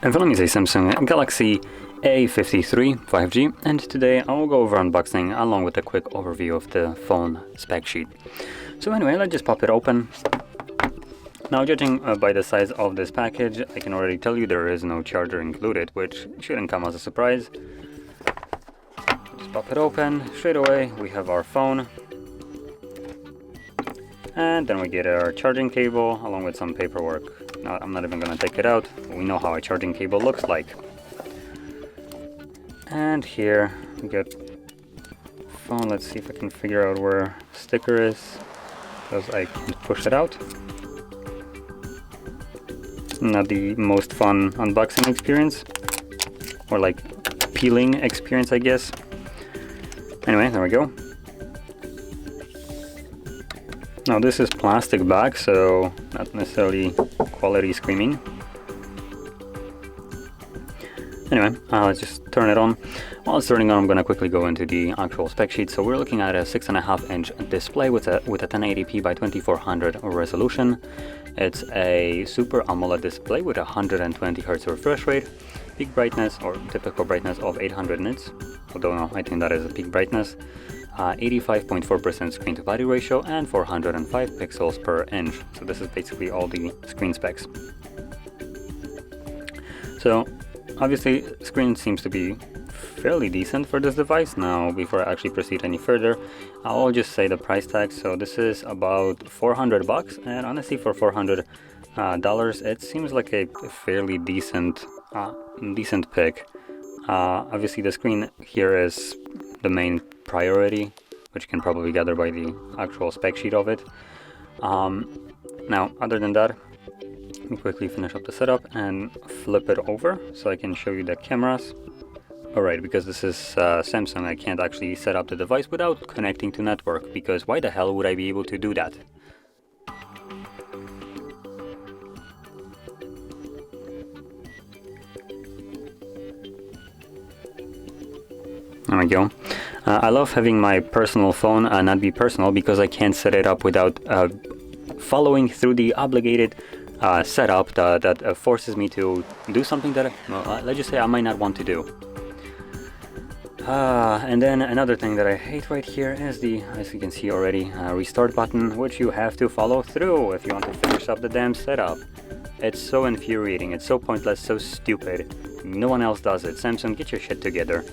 In front of me is a Samsung Galaxy A53 5G, and today I will go over unboxing along with a quick overview of the phone spec sheet. So anyway, let's just pop it open. Now, judging by the size of this package, I can already tell you there is no charger included, which shouldn't come as a surprise. Just pop it open. Straight away we have our phone, and then we get our charging cable along with some paperwork. Now, I'm not even going to take it out. We know how a charging cable looks like. And here we get phone. Let's see if I can figure out where sticker is, because I can't push it out. Not the most fun unboxing experience, or like peeling experience, I guess. Anyway, there we go. Now this is plastic back, so not necessarily quality screaming. Anyway, let's just turn it on. While it's turning on, I'm going to quickly go into the actual spec sheet. So we're looking at a 6.5-inch display with a 1080p by 2400 resolution. It's a Super AMOLED display with 120 Hz refresh rate, peak brightness or typical brightness of 800 nits, although no, I think that is a peak brightness, 85.4% screen to body ratio, and 405 pixels per inch. So this is basically all the screen specs. So obviously screen seems to be fairly decent for this device. Now, before I actually proceed any further, I'll just say the price tag. So this is about 400 bucks, and honestly for $400 it seems like a fairly decent pick. Obviously the screen here is the main priority, which you can probably gather by the actual spec sheet of it. Now, other than that, let me quickly finish up the setup and flip it over so I can show you the cameras. Alright, because this is Samsung, I can't actually set up the device without connecting to network, because why the hell would I be able to do that? There we go. I love having my personal phone not be personal, because I can't set it up without following through the obligated setup that forces me to do something that, let's just say, I might not want to do. And then another thing that I hate right here is the, as you can see already, restart button, which you have to follow through if you want to finish up the damn setup. It's so infuriating, it's so pointless, so stupid. No one else does it. Samsung, get your shit together.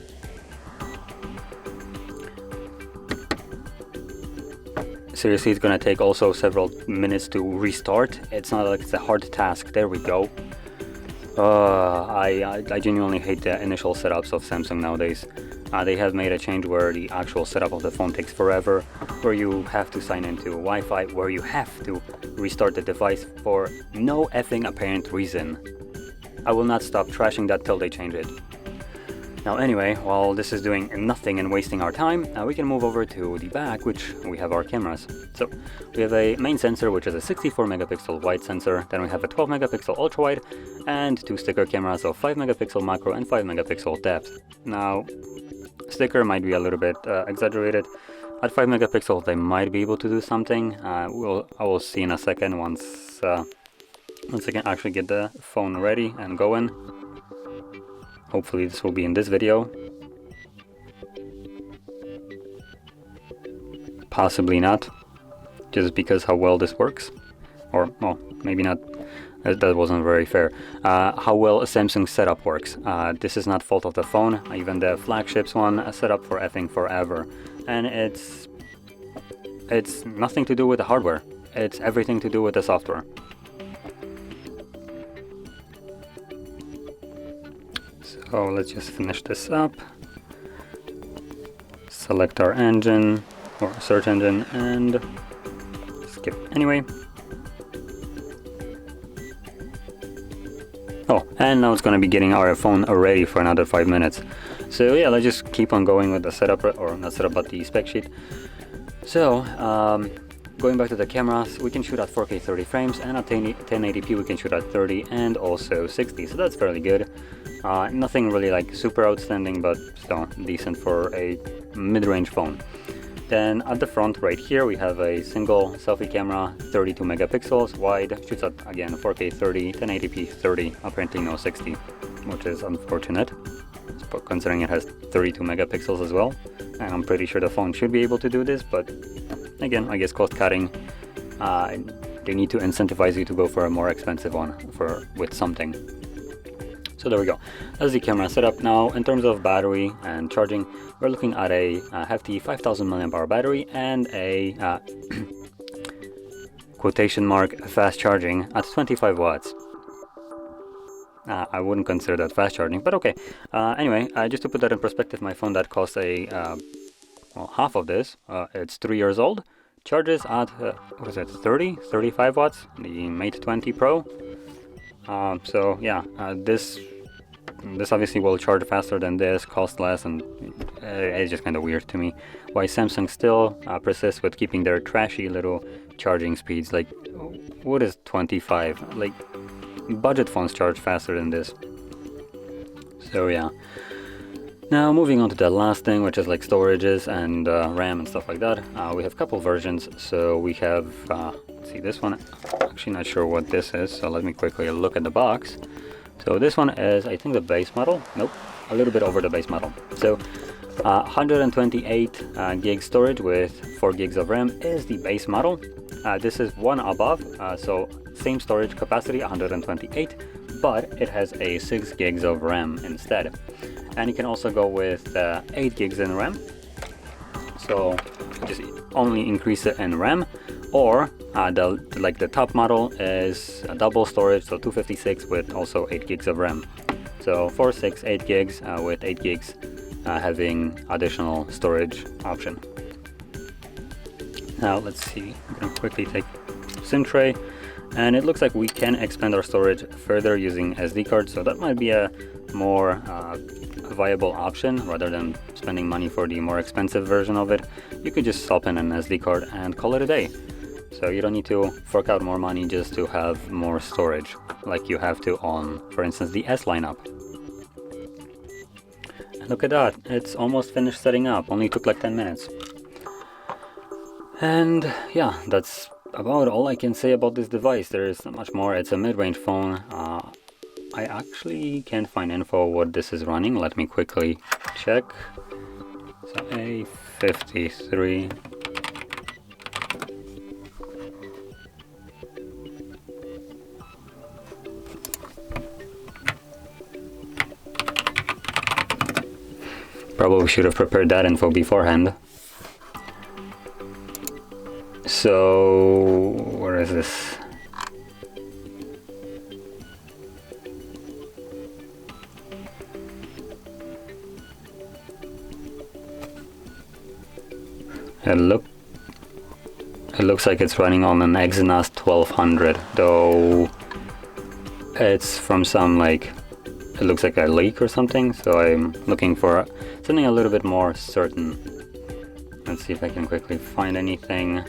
Seriously, it's gonna take also several minutes to restart. It's not like it's a hard task. There we go. I genuinely hate the initial setups of Samsung nowadays. They have made a change where the actual setup of the phone takes forever, where you have to sign into Wi-Fi, where you have to restart the device for no effing apparent reason. I will not stop trashing that till they change it. Now anyway, while this is doing nothing and wasting our time, we can move over to the back, which we have our cameras. So we have a main sensor, which is a 64 megapixel wide sensor. Then we have a 12 megapixel ultra wide and two sticker cameras of 5 megapixel macro and 5 megapixel depth. Now, sticker might be a little bit exaggerated. At 5 megapixels they might be able to do something. I will see in a second once I can actually get the phone ready and going. Hopefully this will be in this video. Possibly not, just because how well this works. Or, well, maybe not. That wasn't very fair. How well a Samsung setup works. This is not fault of the phone. Even the flagships one set up for effing forever. And it's nothing to do with the hardware. It's everything to do with the software. So let's just finish this up. Select our engine or search engine and skip anyway. Oh, and now it's going to be getting our phone ready for another 5 minutes. So yeah, let's just keep on going with the setup, or not setup, but the spec sheet. So going back to the cameras, we can shoot at 4K 30 frames, and at 1080p we can shoot at 30 and also 60, so that's fairly good. Nothing really like super outstanding, but still decent for a mid-range phone. Then at the front right here we have a single selfie camera, 32 megapixels wide, shoots at again 4K 30, 1080p 30, apparently no 60, which is unfortunate considering it has 32 megapixels as well, and I'm pretty sure the phone should be able to do this, but again, I guess cost cutting, they need to incentivize you to go for a more expensive one with something. So there we go. That's the camera setup. Now in terms of battery and charging, we're looking at a hefty 5000 mAh battery and a quotation mark fast charging at 25 watts. I wouldn't consider that fast charging, but okay. Anyway, just to put that in perspective, my phone that costs well, half of this, it's 3 years old, charges at, what is it, 35 watts, the Mate 20 Pro. So yeah, this obviously will charge faster than this, cost less, and it's just kind of weird to me why Samsung still persists with keeping their trashy little charging speeds. Like, what is 25? Like, budget phones charge faster than this. So yeah. Now moving on to the last thing, which is like storages and RAM and stuff like that. We have a couple versions. So we have, let's see, this one, actually not sure what this is, so let me quickly look at the box. So this one is, I think, the base model. Nope, a little bit over the base model. So 128 gig storage with 4 gigs of RAM is the base model. This is one above, so same storage capacity, 128, but it has a 6 gigs of RAM instead. And you can also go with 8 gigs in RAM, so just only increase it in RAM, or the top model is a double storage, so 256 with also 8 gigs of RAM. So 4, 6, 8 gigs with 8 gigs having additional storage option. Now let's see, I'm going to quickly take SIM tray, and it looks like we can expand our storage further using SD cards, so that might be a more viable option rather than spending money for the more expensive version of it. You could just swap in an SD card and call it a day. So you don't need to fork out more money just to have more storage like you have to on, for instance, the S lineup. And look at that, it's almost finished setting up, only took like 10 minutes. And yeah, that's about all I can say about this device. There is not much more. It's a mid-range phone. I actually can't find info what this is running. Let me quickly check. So A53. Probably should have prepared that info beforehand. So, where is this? It looks like it's running on an Exynos 1200, though it's from some, like, it looks like a leak or something, so I'm looking for something a little bit more certain. Let's see if I can quickly find anything.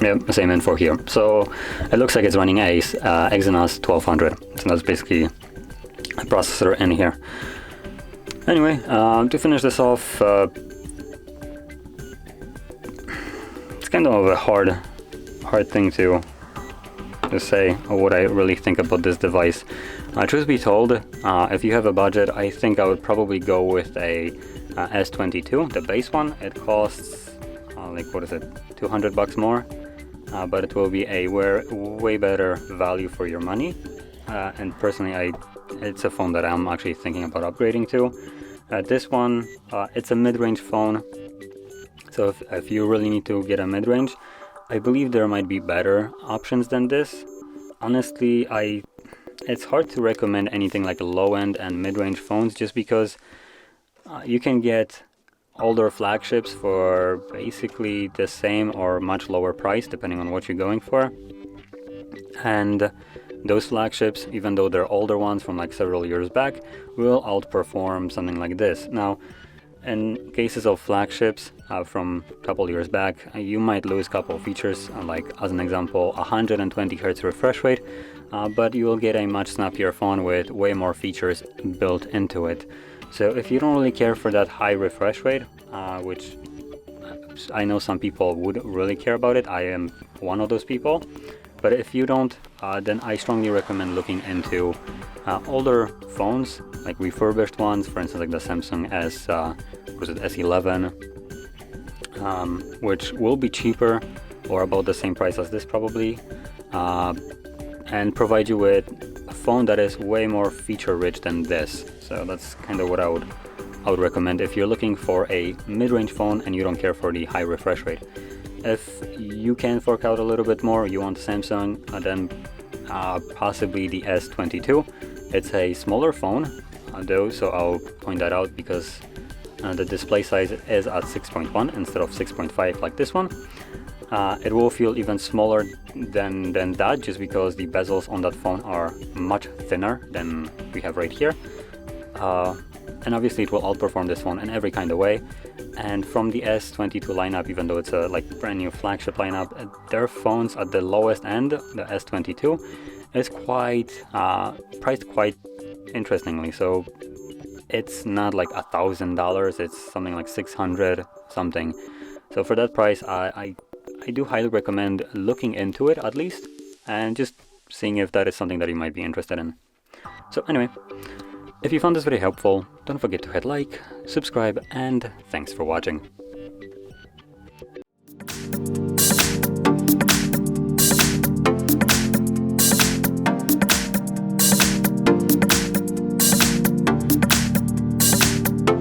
Yep, same info here. So it looks like it's running a Exynos 1200. So that's basically a processor in here. Anyway, to finish this off, it's kind of a hard thing to say what I really think about this device. Truth be told, if you have a budget, I think I would probably go with a S22, the base one. It costs like, what is it, 200 bucks more, but it will be a way better value for your money. And personally, it's a phone that I'm actually thinking about upgrading to. This one, it's a mid-range phone, so if you really need to get a mid-range, I believe there might be better options than this. Honestly, it's hard to recommend anything like low-end and mid-range phones, just because you can get older flagships for basically the same or much lower price depending on what you're going for. And those flagships, even though they're older ones from like several years back, will outperform something like this. Now, in cases of flagships from a couple years back, you might lose a couple of features, like as an example, 120 Hz refresh rate, but you will get a much snappier phone with way more features built into it. So if you don't really care for that high refresh rate, which I know some people would really care about it, I am one of those people, but if you don't, then I strongly recommend looking into older phones, like refurbished ones, for instance like the Samsung S11, which will be cheaper or about the same price as this probably, and provide you with a phone that is way more feature rich than this. So that's kind of what I would recommend if you're looking for a mid-range phone and you don't care for the high refresh rate. If you can fork out a little bit more, you want Samsung, then possibly the S22. It's a smaller phone though, so I'll point that out because the display size is at 6.1 instead of 6.5 like this one. It will feel even smaller than that, just because the bezels on that phone are much thinner than we have right here. And obviously it will outperform this phone in every kind of way. And from the S22 lineup, even though it's a brand new flagship lineup, their phones at the lowest end, the S22, is quite priced quite interestingly. So it's not like $1,000, it's something like 600 something. So for that price, I do highly recommend looking into it at least, and just seeing if that is something that you might be interested in. So anyway, if you found this video helpful, don't forget to hit like, subscribe, and thanks for watching.